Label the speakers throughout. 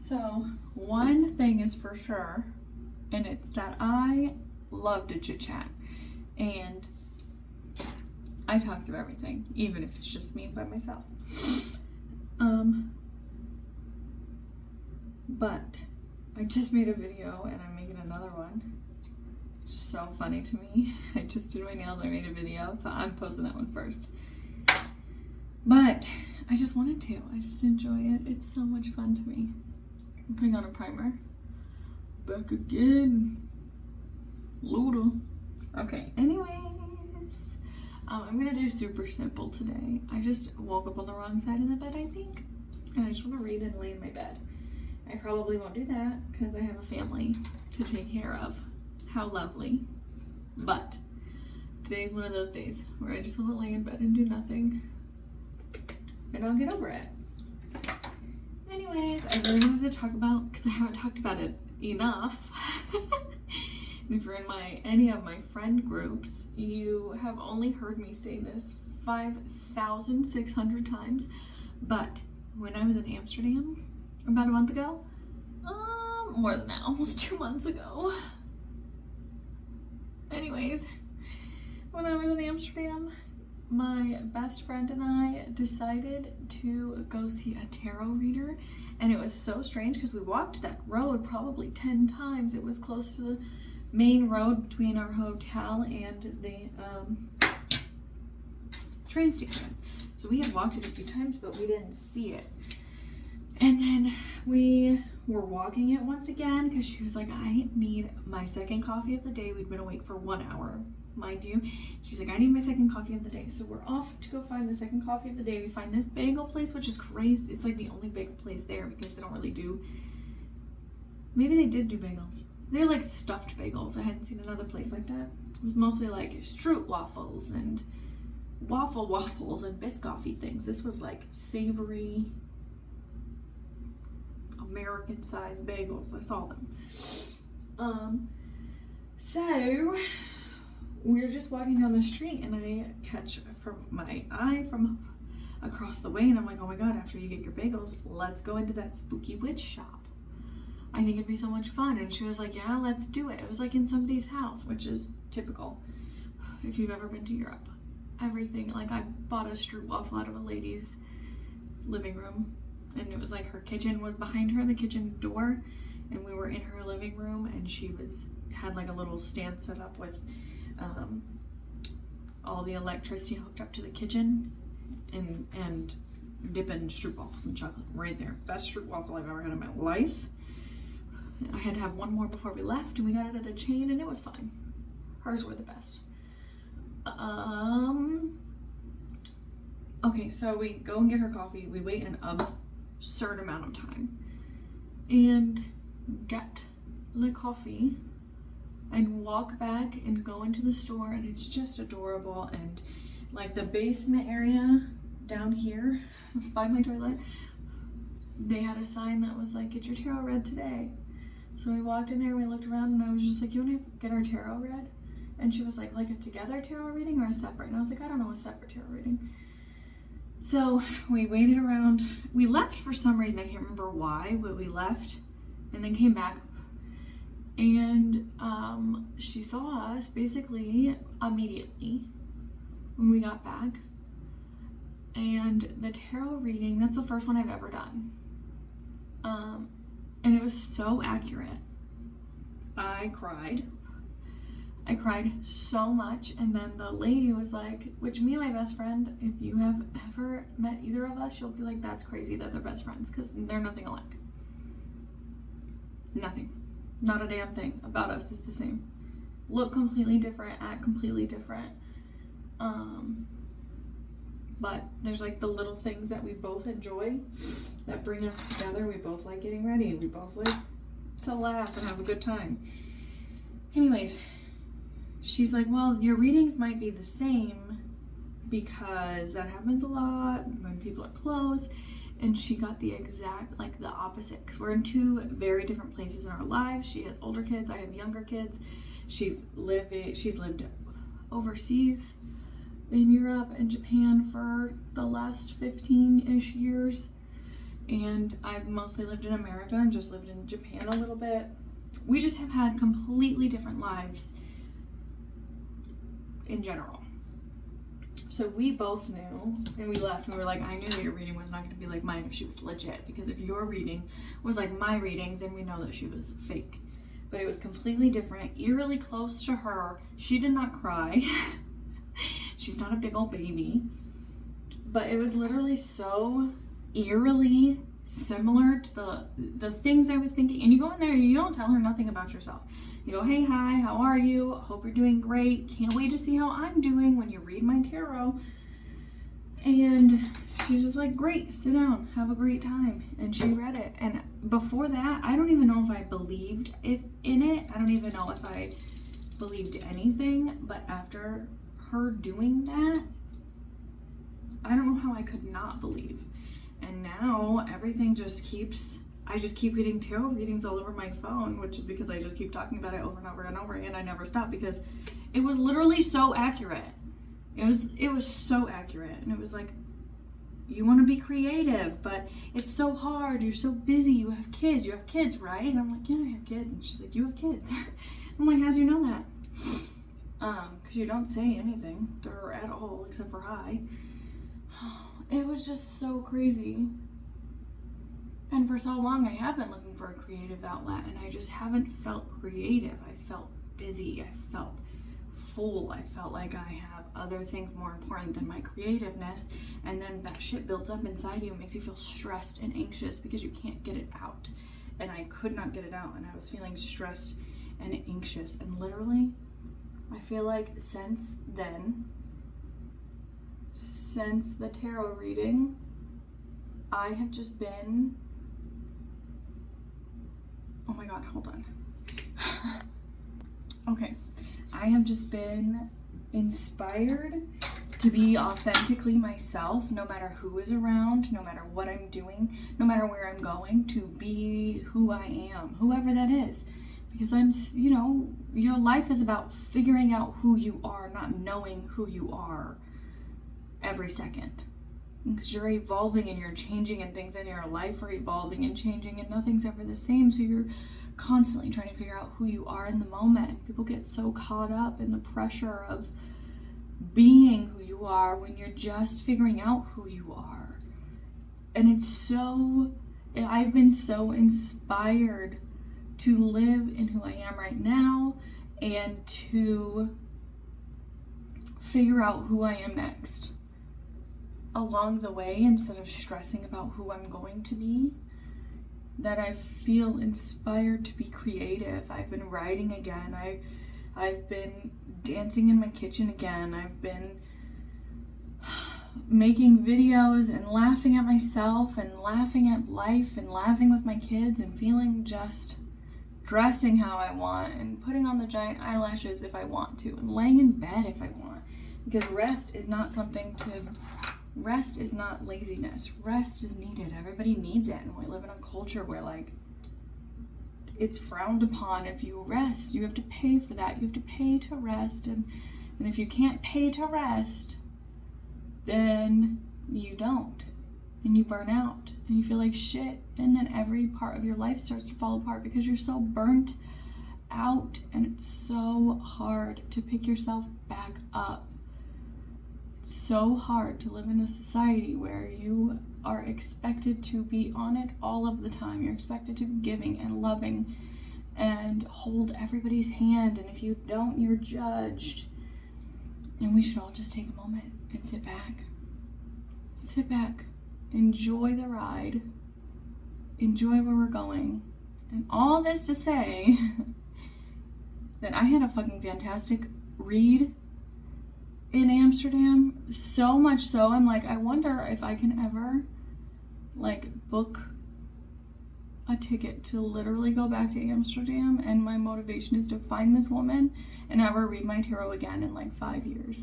Speaker 1: So, one thing is for sure, and it's that I love to chit chat. And I talk through everything, even if it's just me by myself. But I just made a video and I'm making another one. So funny to me. I just did my nails, I made a video, so I'm posting that one first. But I just wanted to. I just enjoy it. It's so much fun to me. I'm putting on a primer. Back again. Luda. Okay, anyways. I'm gonna do super simple today. I just woke up on the wrong side of the bed, I think. And I just want to read and lay in my bed. I probably won't do that because I have a family to take care of. How lovely. But today's one of those days where I just want to lay in bed and do nothing. And I'll get over it. Anyways, I really wanted to talk about, because I haven't talked about it enough. If you're in any of my friend groups, you have only heard me say this 5,600 times. But when I was in Amsterdam about a month ago, more than that, almost 2 months ago. Anyways, when I was in Amsterdam, my best friend and I decided to go see a tarot reader, and it was so strange because we walked that road probably 10 times. It was close to the main road between our hotel and the train station. So we had walked it a few times, but we didn't see it. And then we were walking it once again because she was like, I need my second coffee of the day. We'd been awake for 1 hour, mind you. She's like, I need my second coffee of the day. So we're off to go find the second coffee of the day. We find this bagel place, which is crazy. It's like the only bagel place there because they don't really do, maybe they did do bagels. They're like stuffed bagels. I hadn't seen another place like that. It was mostly like Stroop waffles and waffles and Biscoffy things. This was like savory American-sized bagels. I saw them. So we're just walking down the street and I catch from my eye from across the way and I'm like, oh my god, after you get your bagels, let's go into that spooky witch shop. I think it'd be so much fun. And she was like, yeah, let's do it. It was like in somebody's house, which is typical if you've ever been to Europe. Everything, like I bought a stroopwafel out of a lady's living room, and it was like her kitchen was behind her, the kitchen door, and we were in her living room, and she had like a little stand set up with all the electricity hooked up to the kitchen, and dipping stroopwafels in chocolate right there. Best stroopwafel I've ever had in my life. I had to have one more before we left, and we got it at a chain, and it was fine. Hers were the best. Okay, so we go and get her coffee. We wait an absurd amount of time and get the coffee and walk back and go into the store, and it's just adorable. And like the basement area down here by my toilet, they had a sign that was like, get your tarot read today. So we walked in there and we looked around, and I was just like, you want to get our tarot read? And she was like a together tarot reading or a separate? And I was like, I don't know, a separate tarot reading. So we waited around. We left for some reason. I can't remember why, but we left and then came back. And she saw us basically immediately when we got back. And the tarot reading, that's the first one I've ever done. And it was so accurate. I cried so much. And then the lady was like, which me and my best friend, if you have ever met either of us, you'll be like, that's crazy that they're best friends, because they're nothing alike. Nothing. Not a damn thing about us is the same. Look completely different, act completely different. But there's like the little things that we both enjoy that bring us together. We both like getting ready. We both like to laugh and have a good time. Anyways, she's like, well, your readings might be the same because that happens a lot when people are close. And she got the exact, like the opposite, because we're in two very different places in our lives. She has older kids, I have younger kids. She's lived overseas in Europe and Japan for the last 15-ish years. and I've mostly lived in America and just lived in Japan a little bit. We just have had completely different lives in general. So we both knew, and we left, and we were like, I knew that your reading was not going to be like mine if she was legit, because if your reading was like my reading, then we know that she was fake. But it was completely different, eerily close to her. She did not cry. She's not a big old baby. But it was literally so eerily similar to the things I was thinking. And you go in there and you don't tell her nothing about yourself. You go, hey, hi, how are you? Hope you're doing great. Can't wait to see how I'm doing when you read my tarot. And she's just like, great, sit down, have a great time. And she read it. And before that, I don't even know if I believed in it. I don't even know if I believed anything. But after her doing that, I don't know how I could not believe. And now everything just keeps, I just keep getting tarot readings all over my phone, which is because I just keep talking about it over and over and over again. I never stop because it was literally so accurate. It was so accurate. And it was like, you want to be creative, but it's so hard. You're so busy. You have kids. You have kids, right? And I'm like, yeah, I have kids. And she's like, you have kids. I'm like, how'd you know that? Because you don't say anything to her at all except for hi. It was just so crazy. And for so long, I have been looking for a creative outlet, and I just haven't felt creative. I felt busy. I felt full. I felt like I have other things more important than my creativeness. And then that shit builds up inside you and makes you feel stressed and anxious because you can't get it out. And I could not get it out, and I was feeling stressed and anxious. And literally, I feel like since then, since the tarot reading, I have just been, oh my god, hold on. Okay, I have just been inspired to be authentically myself, no matter who is around, no matter what I'm doing, no matter where I'm going, to be who I am, whoever that is. Because your life is about figuring out who you are, not knowing who you are every second. Because you're evolving and you're changing, and things in your life are evolving and changing, and nothing's ever the same. So you're constantly trying to figure out who you are in the moment. People get so caught up in the pressure of being who you are when you're just figuring out who you are. And I've been so inspired to live in who I am right now and to figure out who I am next along the way, instead of stressing about who I'm going to be, that I feel inspired to be creative. I've been writing again. I've been dancing in my kitchen again. I've been making videos and laughing at myself and laughing at life and laughing with my kids and feeling just dressing how I want and putting on the giant eyelashes if I want to and laying in bed if I want. Because rest is not laziness. Rest is needed. Everybody needs it. And we live in a culture where it's frowned upon if you rest. You have to pay for that. You have to pay to rest. And if you can't pay to rest, then you don't. And you burn out. And you feel like shit. And then every part of your life starts to fall apart because you're so burnt out. And it's so hard to pick yourself back up. It's so hard to live in a society where you are expected to be on it all of the time. You're expected to be giving and loving and hold everybody's hand. And if you don't, you're judged. And we should all just take a moment and sit back. Sit back. Enjoy the ride. Enjoy where we're going. And all this to say that I had a fucking fantastic read in Amsterdam. So much so, I'm like, I wonder if I can ever book a ticket to literally go back to Amsterdam, and my motivation is to find this woman and have her read my tarot again in 5 years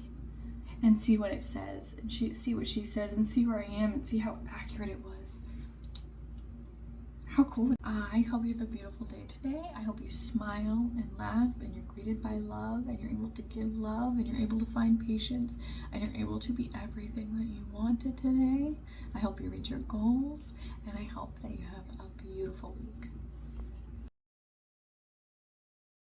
Speaker 1: and see what it says and see what she says and see where I am and see how accurate it was. How cool. I hope you have a beautiful day today. I hope you smile and laugh and you're greeted by love and you're able to give love and you're able to find patience and you're able to be everything that you wanted today. I hope you reach your goals, and I hope beautiful week.